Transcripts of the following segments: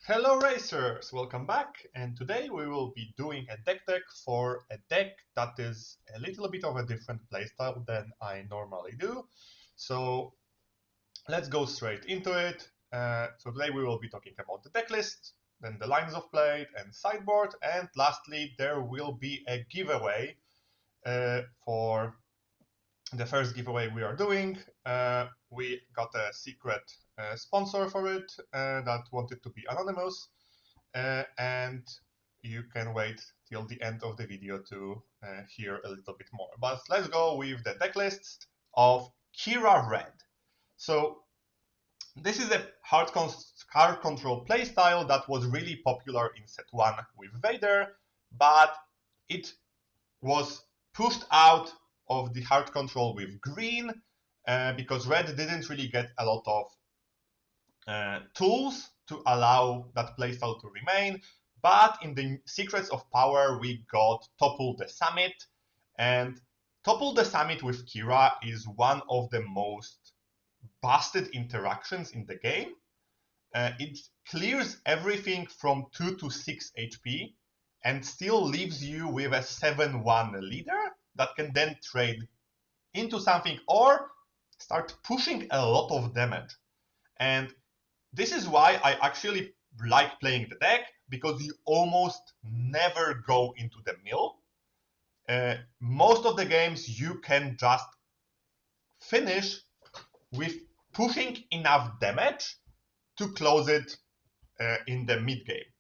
Hello Racers, welcome back, and today we will be doing a Decktech for a deck that is a little bit of a different playstyle than I normally do. So let's go straight into it. So today we will be talking about the decklist, then the lines of play and sideboard, and lastly there will be a giveaway for the first giveaway we are doing. We got a secret sponsor for it that wanted to be anonymous, and you can wait till the end of the video to hear a little bit more. But let's go with the deck list of Qi'ra Red. So this is a hard control playstyle that was really popular in set 1 with Vader, but it was pushed out of the hard control with green because red didn't really get a lot of tools to allow that playstyle to remain. But in the Secrets of Power, we got Topple the Summit, and Topple the Summit with Qi'ra is one of the most busted interactions in the game. It clears everything from 2 to 6 HP and still leaves you with a 7-1 leader that can then trade into something or start pushing a lot of damage. And this is why I actually like playing the deck, because you almost never go into the mill. Most of the games you can just finish with pushing enough damage to close it in the mid game.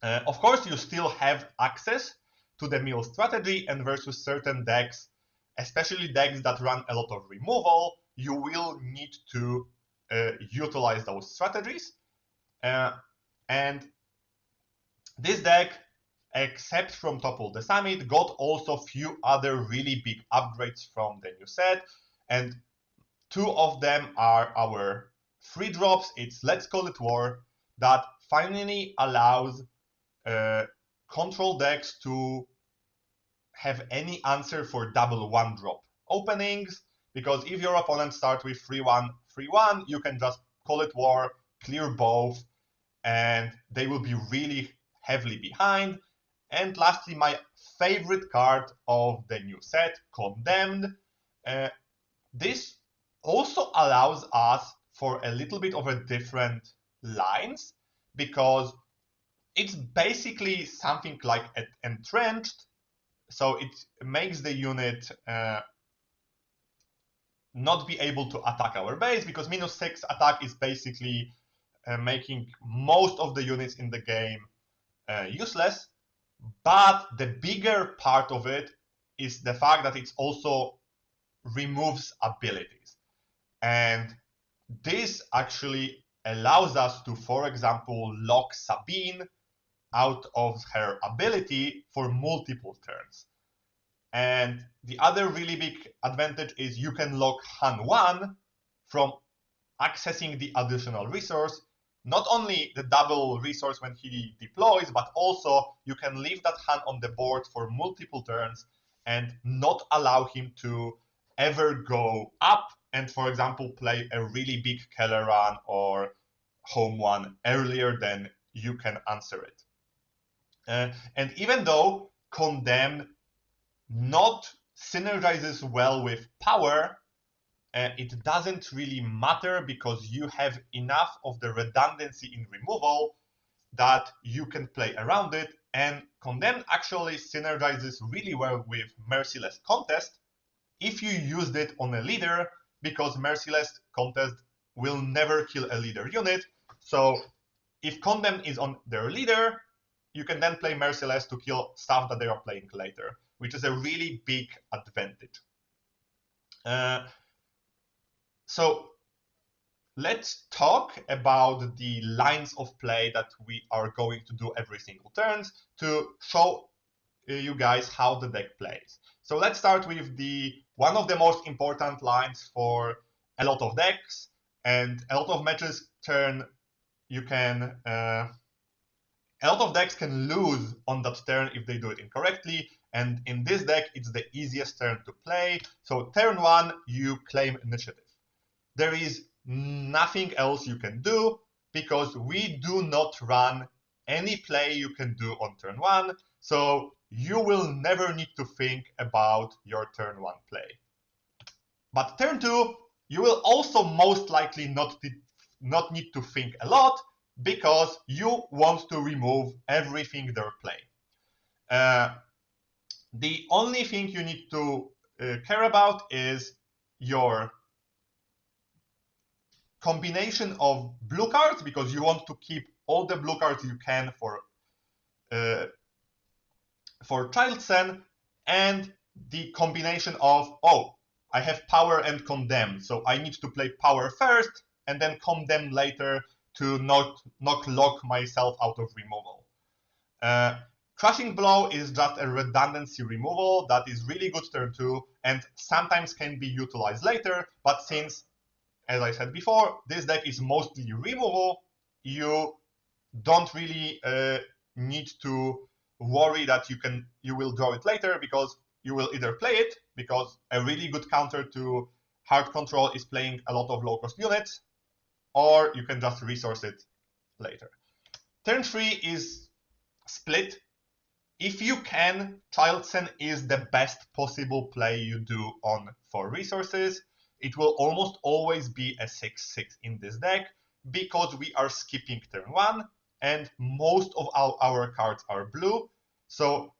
Of course, you still have access to the mill strategy, and versus certain decks, especially decks that run a lot of removal, you will need to utilize those strategies. And this deck, except from Topple the Summit, got also a few other really big upgrades from the new set, and two of them are our free drops. It's Let's Call It War, that finally allows control decks to have any answer for double 1-drop openings, because if your opponent starts with 3-1, 3-1, you can just Call It War, clear both, and they will be really heavily behind. And lastly, my favorite card of the new set, Condemned. This also allows us for a little bit of a different lines, because it's basically something like entrenched, so it makes the unit not be able to attack our base, because -6 attack is basically making most of the units in the game useless. But the bigger part of it is the fact that it also removes abilities. And this actually allows us to, for example, lock Sabine out of her ability for multiple turns. And the other really big advantage is you can lock Han 1 from accessing the additional resource, not only the double resource when he deploys, but also you can leave that Han on the board for multiple turns and not allow him to ever go up and, for example, play a really big Keller run or home one earlier than you can answer it. And even though Condemn not synergizes well with power, it doesn't really matter, because you have enough of the redundancy in removal that you can play around it. And Condemn actually synergizes really well with Merciless Contest if you used it on a leader, because Merciless Contest will never kill a leader unit. So if Condemn is on their leader, you can then play Merciless to kill stuff that they are playing later, which is a really big advantage. So let's talk about the lines of play that we are going to do every single turn to show you guys how the deck plays. So let's start with one of the most important lines for a lot of decks, and a lot of matches turn you can a lot of decks can lose on that turn if they do it incorrectly, and in this deck it's the easiest turn to play. So turn 1, you claim initiative. There is nothing else you can do. because we do not run any play you can do on turn 1, so you will never need to think about your turn 1 play. But turn 2, you will also most likely not need to think a lot, because you want to remove everything they play. The only thing you need to care about is your combination of blue cards, because you want to keep all the blue cards you can for Child Sen, and the combination of, oh, I have power and condemn, so I need to play power first and then condemn later to not lock myself out of removal. Crushing Blow is just a redundancy removal that is really good turn 2 and sometimes can be utilized later, but since, as I said before, this deck is mostly removal, you don't really need to worry that you will draw it later, because you will either play it, because a really good counter to hard control is playing a lot of low-cost units, or you can just resource it later. Turn 3 is split. If you can, Child Sen is the best possible play you do on 4 resources. It will almost always be a 6/6 in this deck, because we are skipping turn 1, and most of our cards are blue. So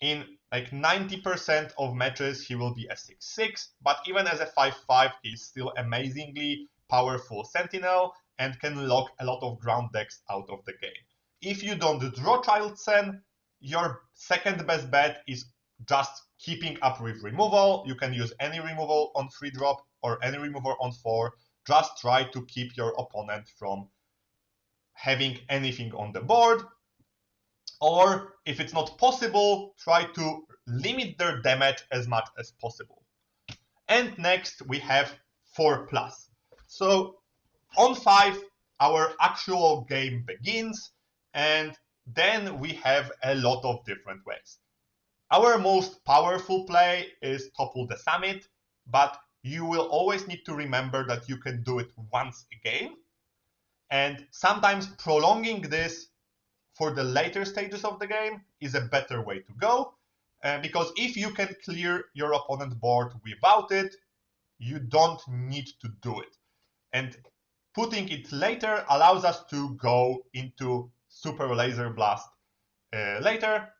in like 90% of matches, he will be a 6/6, but even as a 5/5, he's still amazingly powerful Sentinel and can lock a lot of ground decks out of the game. If you don't draw Child Sen, your second best bet is just keeping up with removal. You can use any removal on 3-drop or any removal on 4. Just try to keep your opponent from having anything on the board. Or if it's not possible, try to limit their damage as much as possible. And next we have 4+. So on 5, our actual game begins, and then we have a lot of different ways. Our most powerful play is Topple the Summit, but you will always need to remember that you can do it once a game, and sometimes prolonging this for the later stages of the game is a better way to go, because if you can clear your opponent's board without it, you don't need to do it. And putting it later allows us to go into Super Laser Blast later.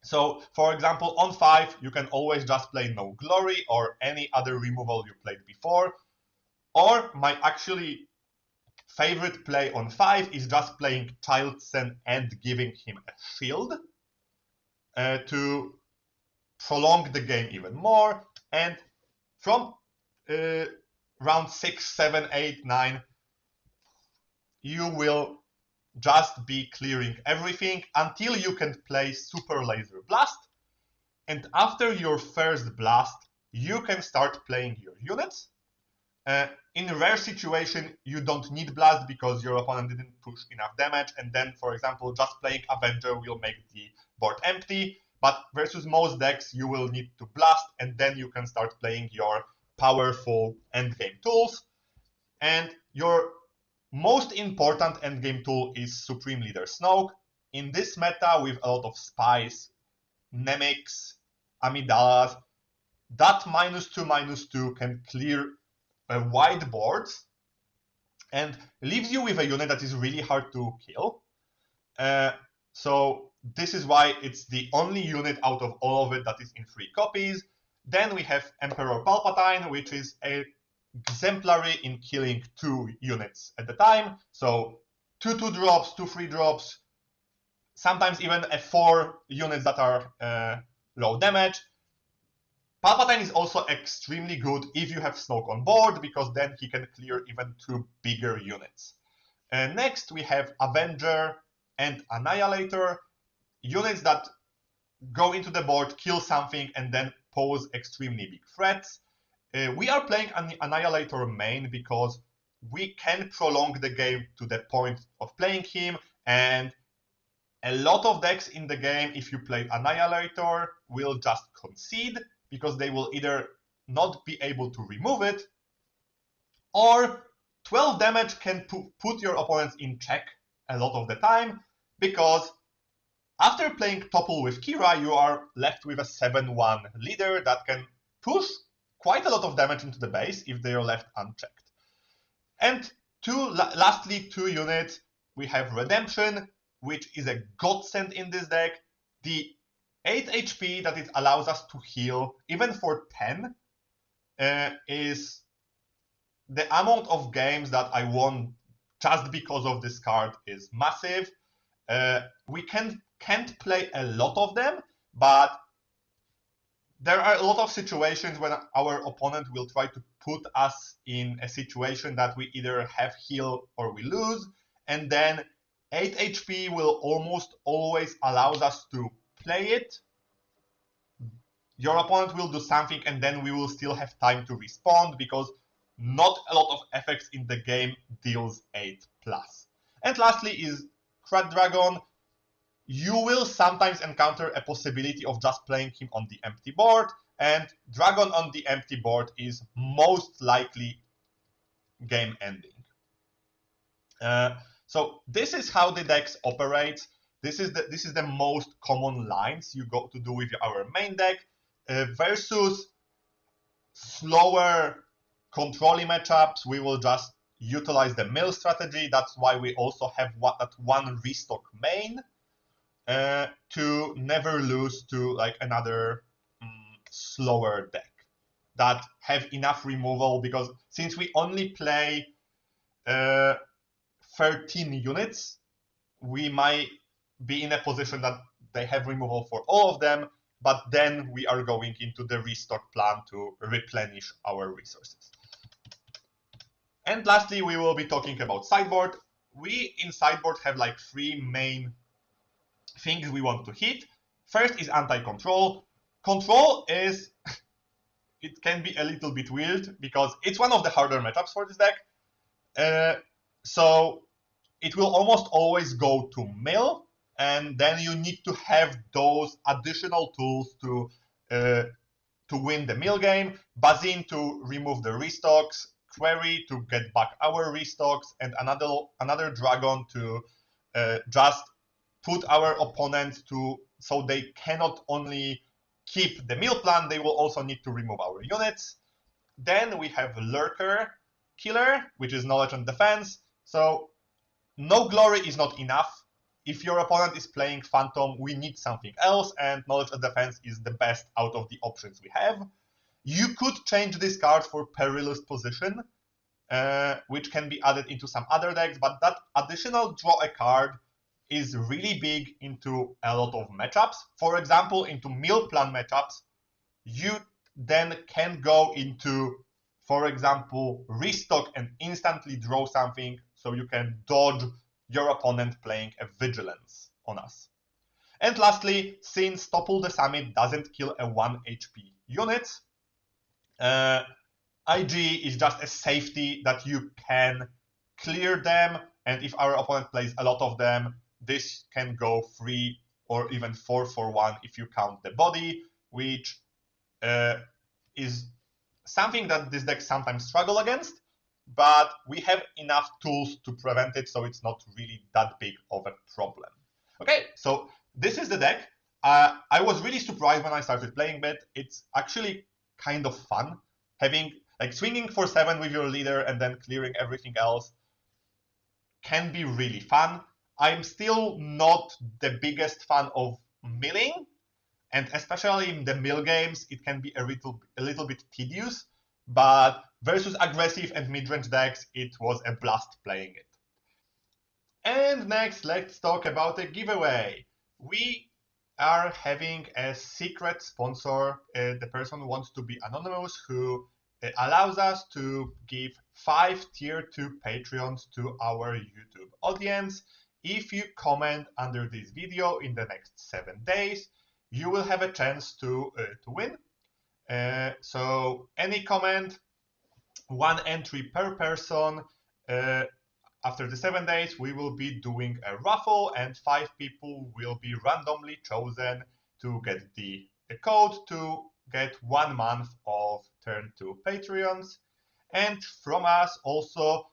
So, for example, on 5, you can always just play No Glory or any other removal you played before. Or my actually favorite play on 5 is just playing Child Sen and giving him a shield to prolong the game even more. And from round 6, 7, 8, 9, you will just be clearing everything until you can play Super Laser Blast. And after your first blast, you can start playing your units. In a rare situation, you don't need blast because your opponent didn't push enough damage, and then, for example, just playing Avenger will make the board empty. But versus most decks, you will need to blast, and then you can start playing your powerful endgame tools. And your most important endgame tool is Supreme Leader Snoke. In this meta, with a lot of spies, Nemix, Amidalas, that -2/-2 can clear wide boards and leaves you with a unit that is really hard to kill. So this is why it's the only unit out of all of it that is in 3 copies. Then we have Emperor Palpatine, which is exemplary in killing 2 units at the time. So 2 2-drops, 2 3-drops, sometimes even 4 units that are low damage. Palpatine is also extremely good if you have Snoke on board, because then he can clear even 2 bigger units. Next, we have Avenger and Annihilator, units that go into the board, kill something, and then pose extremely big threats. We are playing an Annihilator main because we can prolong the game to the point of playing him, and a lot of decks in the game, if you play Annihilator, will just concede, because they will either not be able to remove it, or 12 damage can put your opponents in check a lot of the time, because after playing Topple with Qi'ra, you are left with a 7-1 leader that can push quite a lot of damage into the base if they are left unchecked. And lastly, 2 units. We have Redemption, which is a godsend in this deck. The 8 HP that it allows us to heal, even for 10, is the amount of games that I won just because of this card is massive. We can't play a lot of them, but there are a lot of situations when our opponent will try to put us in a situation that we either have heal or we lose, and then 8 HP will almost always allows us to play it. Your opponent will do something, and then we will still have time to respond, because not a lot of effects in the game deals 8+. And lastly is Crad Dragon. You will sometimes encounter a possibility of just playing him on the empty board, and Dragon on the empty board is most likely game ending. So this is how the decks operates. This is the most common lines you go to do with our main deck versus slower controlling matchups. We will just utilize the mill strategy. That's why we also have that one restock main to never lose to like another slower deck that have enough removal, because since we only play 13 units, we might be in a position that they have removal for all of them, but then we are going into the restock plan to replenish our resources. And lastly, we will be talking about sideboard. We in sideboard have like 3 main things we want to hit. First is anti-control. Control is, it can be a little bit weird because it's one of the harder matchups for this deck. So it will almost always go to mill, and then you need to have those additional tools to win the mill game. Bazin to remove the restocks, Query to get back our restocks, and another dragon to just put our opponents to, so they cannot only keep the mill plan, they will also need to remove our units. Then we have Lurker Killer, which is knowledge and defense. So no glory is not enough. If your opponent is playing Phantom, we need something else, and knowledge and defense is the best out of the options we have. You could change this card for Perilous Position, which can be added into some other decks, but that additional draw a card is really big into a lot of matchups. For example, into mill plan matchups, you then can go into, for example, restock and instantly draw something, so you can dodge your opponent playing a Vigilance on us. And lastly, since Topple the Summit doesn't kill a 1 HP unit, IG is just a safety that you can clear them, and if our opponent plays a lot of them, this can go 3 or even 4 for 1 if you count the body, which is something that this deck sometimes struggle against, but we have enough tools to prevent it, so it's not really that big of a problem. Okay, so this is the deck. I was really surprised when I started playing it. It's actually kind of fun, having like swinging for 7 with your leader and then clearing everything else can be really fun. I'm still not the biggest fan of milling, and especially in the mill games, it can be a little bit tedious, but versus aggressive and mid-range decks, it was a blast playing it. And next, let's talk about a giveaway. We are having a secret sponsor. The person wants to be anonymous, who allows us to give 5 tier 2 Patreons to our YouTube audience. If you comment under this video in the next 7 days, you will have a chance to win. So any comment, 1 entry per person. After the 7 days, we will be doing a raffle, and 5 people will be randomly chosen to get the code to get 1 month of Turn 2 Patreons. And from us also,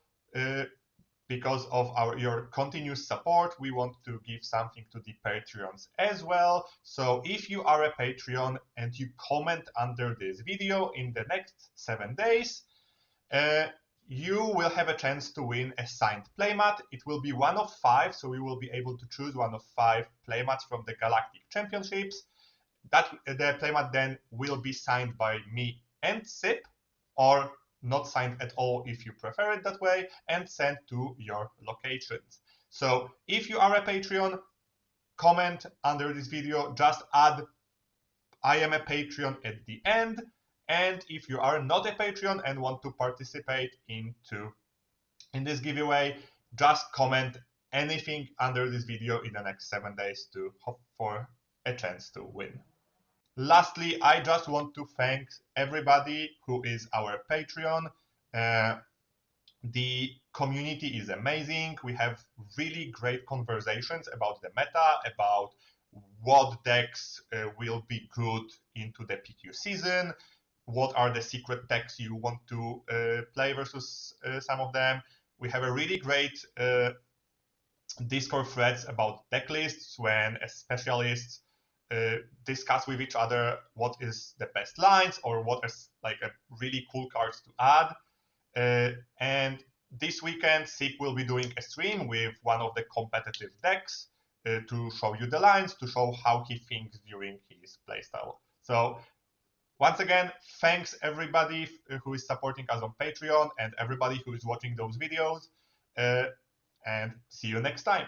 because of your continuous support, we want to give something to the Patreons as well. So if you are a Patreon and you comment under this video in the next 7 days, you will have a chance to win a signed playmat. It will be one of 5, so we will be able to choose one of 5 playmats from the Galactic Championships. That the playmat then will be signed by me and Sip, or not signed at all if you prefer it that way, and sent to your locations. So if you are a Patreon, comment under this video, just add I am a Patreon at the end. And if you are not a Patreon and want to participate in this giveaway, just comment anything under this video in the next 7 days to hope for a chance to win. Lastly, I just want to thank everybody who is our Patreon. The community is amazing. We have really great conversations about the meta, about what decks will be good into the PQ season, what are the secret decks you want to play versus some of them. We have a really great Discord threads about deck lists when specialists discuss with each other what is the best lines or what is like a really cool cards to add. And this weekend, Sip will be doing a stream with one of the competitive decks to show you the lines, to show how he thinks during his playstyle. So once again, thanks everybody who is supporting us on Patreon and everybody who is watching those videos. And see you next time.